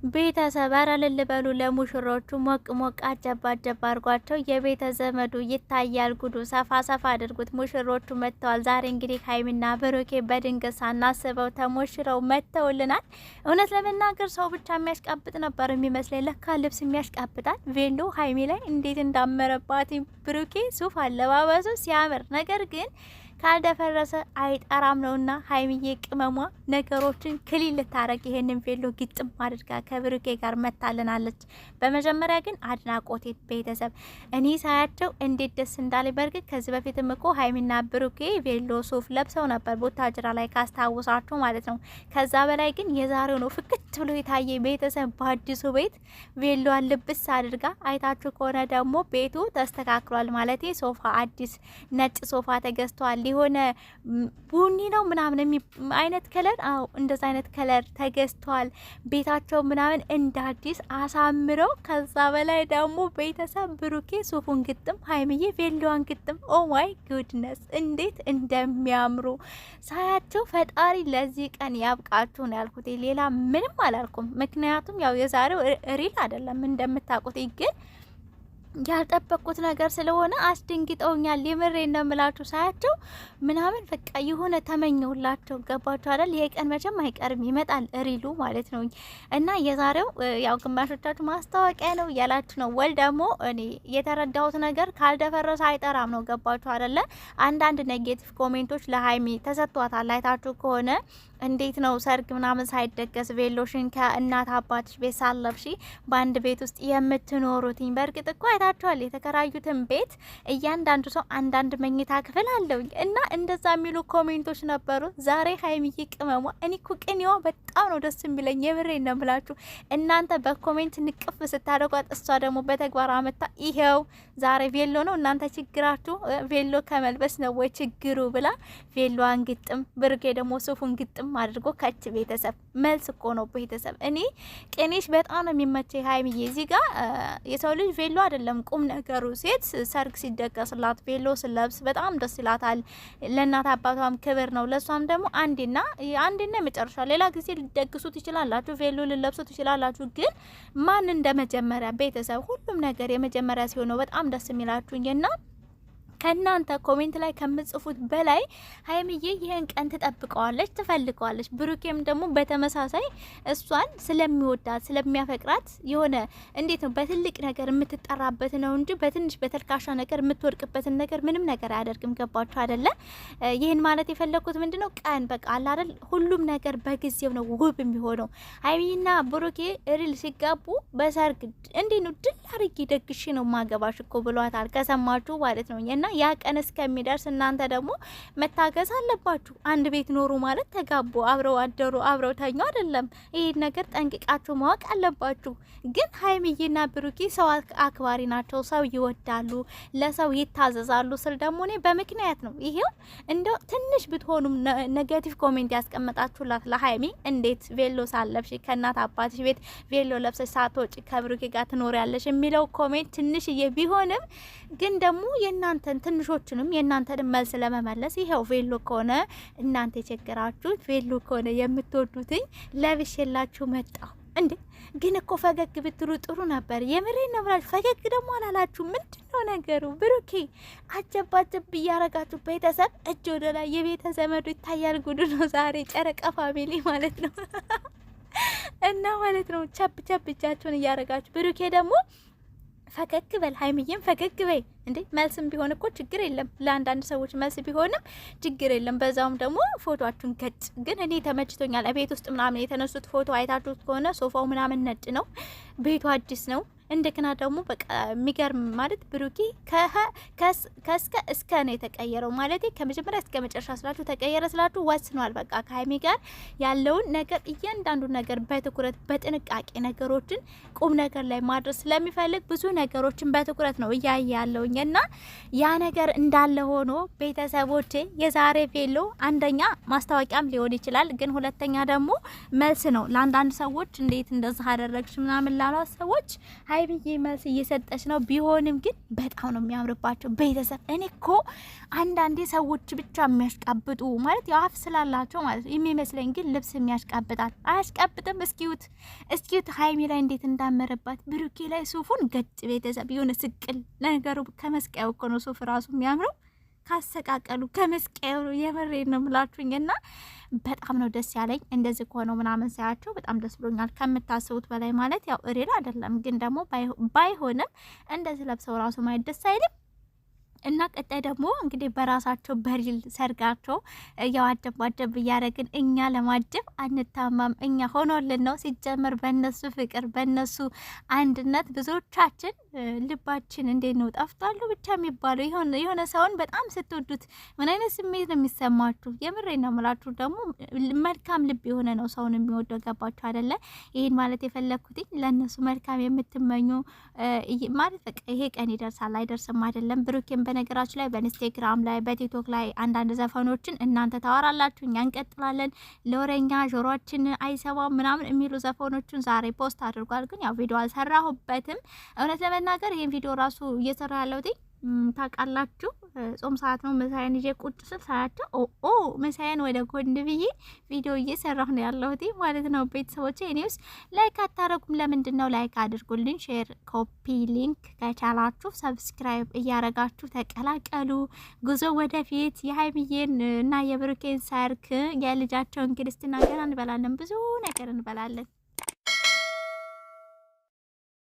ቤተሰብ ኧረ እልል በሉ ለሙሽሮቹ ሞቅ ሞቅ አጀባ አጀባ አድርጓቸው። የቤተ ዘመዱ ይታያል ጉዱ። ሰፋ ሰፋ አድርጉት። ሙሽሮቹ መጥተዋል። ዛሬ እንግዲህ ሀይሚና ብሩኬ በድንገት ሳናስበው ተሞሽረው መጥተውልናል። እውነት ለመናገር ሰው ብቻ የሚያሽቃብጥ ነበር የሚመስለኝ። ለካ ልብስ የሚያሽቃብጣል። ቬሎ ሀይሚ ላይ እንዴት እንዳመረባት ብሩኬ ሱፍ አለባበሱ ሲያምር፣ ነገር ግን ካልደፈረሰ አይጠራም ነውና ሀይሚዬ ቅመሟ ነገሮችን ክሊል ልታረግ ይሄንን ቬሎ ግጥም አድርጋ ከብሩኬ ጋር መታልናለች። በመጀመሪያ ግን አድናቆቴ ቤተሰብ እኔ ሳያቸው እንዴት ደስ እንዳለ። በርግጥ ከዚህ በፊትም እኮ ሀይሚና ብሩኬ ቬሎ ሱፍ ለብሰው ነበር ቦታጅራ ላይ ካስታውሳችሁ ማለት ነው። ከዛ በላይ ግን የዛሬው ነው ፍክት ብሎ የታየ ቤተሰብ በአዲሱ ቤት ቬሎዋን ልብስ አድርጋ አይታችሁ ከሆነ ደግሞ ቤቱ ተስተካክሏል ማለት ሶፋ አዲስ ነጭ ሶፋ ተገዝቷል። የሆነ ቡኒ ነው ምናምን አይነት ከለር እንደዛ አይነት ከለር ተገዝቷል። ቤታቸው ምናምን እንደ አዲስ አሳምረው ከዛ በላይ ደግሞ ቤተሰብ ብሩኬ ሱፉን ግጥም ሀይሚዬ ቬሎዋን ግጥም። ኦ ማይ ጉድነስ እንዴት እንደሚያምሩ ሳያቸው ፈጣሪ ለዚህ ቀን ያብቃችሁ ነው ያልኩት። ሌላ ምንም አላልኩም። ምክንያቱም ያው የዛሬው ሪል አይደለም እንደምታውቁት ግን ያልጠበቁት ነገር ስለሆነ አስደንግጠውኛል። የምሬ እንደምላችሁ ሳያቸው ምናምን በቃ የሆነ ተመኘውላቸው። ገባችሁ አይደል? ይሄ ቀን መቼም አይቀርም ይመጣል ሪሉ ማለት ነው። እና የዛሬው ያው ግማሾቻችሁ ማስታወቂያ ነው ያላችሁ ነው። ወል ደግሞ እኔ የተረዳሁት ነገር ካልደፈረሰ አይጠራም ነው። ገባችሁ አይደለ? አንዳንድ ኔጌቲቭ ኮሜንቶች ለሀይሚ ተሰጥቷታል። አይታችሁ ከሆነ እንዴት ነው ሰርግ ምናምን ሳይደገስ ቬሎሽን ከእናት አባትሽ ቤት ሳለብሺ በአንድ ቤት ውስጥ የምትኖሩትኝ? በእርግጥ እኮ አይታችኋል የተከራዩትን ቤት እያንዳንዱ ሰው አንዳንድ መኝታ ክፍል አለው እና እንደዛ የሚሉ ኮሜንቶች ነበሩ። ዛሬ ሀይሚዬ ቅመሟ እኔ እኮ ቅኔዋ በጣም ነው ደስ የሚለኝ። የምሬን ነው ብላችሁ እናንተ በኮሜንት ንቅፍ ስታደርጓት እሷ ደግሞ በተግባር አመጣ ይሄው ዛሬ ቬሎ ነው እናንተ ችግራችሁ ቬሎ ከመልበስ ነው ወይ ችግሩ ብላ ቬሎዋን ግጥም፣ ብሩኬ ደግሞ ሱፉን ግጥም አድርጎ ከች ቤተሰብ መልስ እኮ ነው ቤተሰብ። እኔ ቅኔሽ በጣም ነው የሚመቸኝ ሀይሚዬ። እዚህ ጋር የሰው ልጅ ቬሎ አይደለም ቁም ነገሩ። ሴት ሰርግ ሲደገስላት ቬሎ ስለብስ በጣም ደስ ይላታል። ለእናት አባቷም ክብር ነው፣ ለሷም ደግሞ አንዴና የመጨረሻ ሌላ ጊዜ ልደግሱ ትችላላችሁ፣ ቬሎ ልለብሱ ትችላላችሁ። ግን ማን እንደ መጀመሪያ ቤተሰብ ሁሉም ነገር የመጀመሪያ ሲሆን ነው በጣም ደስ የሚላችሁና ከናንተ ኮሜንት ላይ ከምጽፉት በላይ ሀይሚዬ ይሄን ቀን ትጠብቀዋለች፣ ትፈልገዋለች። ብሩኬም ደግሞ በተመሳሳይ እሷን ስለሚወዳት ስለሚያፈቅራት የሆነ እንዴት ነው በትልቅ ነገር የምትጠራበት ነው እንጂ በትንሽ በተልካሻ ነገር የምትወድቅበትን ነገር ምንም ነገር አያደርግም። ገባችሁ አይደለ? ይሄን ማለት የፈለኩት ምንድነው ቀን በቃ አለ አይደል ሁሉም ነገር በጊዜው ነው ውብ የሚሆነው። ሀይሚና ብሩኬ ሪል ሲጋቡ በሰርግ እንዴት ነው ድል አድርጌ ደግሼ ነው ማገባሽ እኮ ብሏታል። ከሰማችሁ ማለት ነው እና ያ ቀን እስከሚደርስ እናንተ ደግሞ መታገዝ አለባችሁ። አንድ ቤት ኖሩ ማለት ተጋቡ፣ አብረው አደሩ፣ አብረው ተኙ አይደለም። ይሄን ነገር ጠንቅቃችሁ ማወቅ አለባችሁ። ግን ሀይሚዬና ብሩኬ ሰው አክባሪ ናቸው፣ ሰው ይወዳሉ፣ ለሰው ይታዘዛሉ ስል ደግሞ እኔ በምክንያት ነው። ይሄው እንደው ትንሽ ብትሆኑም ኔጌቲቭ ኮሜንት ያስቀመጣችሁላት ለሀይሚ እንዴት ቬሎ ሳለብሽ ከእናት አባትሽ ቤት ቬሎ ለብሰሽ ሳትወጪ ከብሩኬ ጋር ትኖሪያለሽ የሚለው ኮሜንት ትንሽዬ ቢሆንም ግን ደግሞ የእናንተን ትንሾችንም የእናንተን መልስ ለመመለስ ይሄው ቬሎ ከሆነ እናንተ የቸገራችሁት ቬሎ ከሆነ የምትወዱትኝ ለብሼላችሁ መጣሁ። እንዴ ግን እኮ ፈገግ ብትሉ ጥሩ ነበር። የምሬን ነው ብላችሁ ፈገግ ደግሞ አላላችሁ። ምንድነው ነገሩ? ብሩኬ አጀባጀብ እያረጋችሁ ቤተሰብ እጅ ወደ ላይ የቤተ ዘመዱ ይታያል ጉዱ ነው ዛሬ ጨረቃ ፋሚሊ ማለት ነው እና ማለት ነው ቸብ ቸብ እጃችሁን እያረጋችሁ ብሩኬ ደግሞ ፈገግ በል ሀይሚዬም ፈገግ በይ። እንዴ መልስም ቢሆን እኮ ችግር የለም። ለአንዳንድ ሰዎች መልስ ቢሆንም ችግር የለም። በዛውም ደግሞ ፎቶአችሁን ገጭ። ግን እኔ ተመችቶኛል። ቤት ውስጥ ምናምን የተነሱት ፎቶ አይታችሁት ከሆነ ሶፋው ምናምን ነጭ ነው፣ ቤቱ አዲስ ነው። እንደገና ደግሞ በቃ የሚገርም ማለት ብሩኬ ከእስከ እስከ ነው የተቀየረው ማለት ከመጀመሪያ እስከ መጨረሻ ስላችሁ ተቀየረ ስላችሁ ወስኗል። በቃ ከሀይሚ ጋር ያለውን ነገር እያንዳንዱ ነገር በትኩረት በጥንቃቄ ነገሮችን ቁም ነገር ላይ ማድረስ ስለሚፈልግ ብዙ ነገሮችን በትኩረት ነው እያየ ያለውኝ እና ያ ነገር እንዳለ ሆኖ ቤተሰቦቼ የዛሬ ቬሎ አንደኛ ማስታወቂያም ሊሆን ይችላል፣ ግን ሁለተኛ ደግሞ መልስ ነው ለአንዳንድ ሰዎች እንዴት እንደዛ አደረግሽ ምናምን ላሏት ሰዎች ሀይሚዬ መልስ እየሰጠች ነው። ቢሆንም ግን በጣም ነው የሚያምርባቸው ቤተሰብ። እኔ እኮ አንዳንዴ ሰዎች ብቻ የሚያሽቃብጡ ማለት ያው አፍ ስላላቸው ማለት ነው የሚመስለኝ፣ ግን ልብስ የሚያሽቃብጣል አያሽቃብጥም። እስኪዩት ሀይሚ ላይ እንዴት እንዳመረባት፣ ብሩኬ ላይ ሱፉን ገጭ ቤተሰብ የሆነ ስቅል ነገሩ ከመስቀያው እኮ ነው ሱፍ ራሱ የሚያምረው ካሰቃቀሉ ከመስቀያው የመሬ ነው ምላችሁኝ። እና በጣም ነው ደስ ያለኝ እንደዚህ ከሆነው ምናምን ሳያቸው በጣም ደስ ብሎኛል ከምታስቡት በላይ ማለት ያው ሪል አይደለም ግን ደግሞ ባይሆንም እንደዚህ ለብሰው ራሱ ማየት ደስ አይልም። እና ቀጣይ ደግሞ እንግዲህ በራሳቸው በሪል ሰርጋቸው ያው አጀብ እያደረግን እኛ ለማጀብ አንታማም። እኛ ሆኖልን ነው ሲጀመር በእነሱ ፍቅር በእነሱ አንድነት ብዙዎቻችን ልባችን እንዴት ነው ጠፍቷሉ ብቻ የሚባለው የሆነ ሰውን በጣም ስትወዱት ምን አይነት ስሜት ነው የሚሰማችሁ? የምሬ ነው የምላችሁ። ደግሞ መልካም ልብ የሆነ ነው ሰውን የሚወደው ገባችሁ አይደለ? ይሄን ማለት የፈለኩትኝ ለእነሱ መልካም የምትመኙ ማለት በቃ ይሄ ቀን ይደርሳል አይደርስም አይደለም። ብሩኬን በነገራችሁ ላይ በኢንስታግራም ላይ በቲክቶክ ላይ አንዳንድ ዘፈኖችን እናንተ ታወራላችሁ እኛ እንቀጥላለን፣ ለወሬኛ ጆሮአችን አይሰማም ምናምን የሚሉ ዘፈኖችን ዛሬ ፖስት አድርጓል። ግን ያው ቪዲዮ አልሰራሁበትም እውነት ለመናገር ይሄን ቪዲዮ ራሱ እየሰራ ያለሁት ታውቃላችሁ ጾም ሰዓት ነው። ምሳዬን ይዤ ቁጭ ስል ሳያቸው ምሳዬን ወደ ጎን ብዬ ቪዲዮ እየሰራሁ ነው ያለሁት ማለት ነው። ቤተሰቦቼ እኔውስ ላይክ አታረጉም? ለምንድን ነው? ላይክ አድርጉልኝ፣ ሼር፣ ኮፒ ሊንክ ከቻላችሁ ሰብስክራይብ እያረጋችሁ ተቀላቀሉ። ጉዞ ወደፊት የሀይሚዬን እና የብሩኬን ሰርግ የልጃቸውን ክርስትና ገና እንበላለን፣ ብዙ ነገር እንበላለን።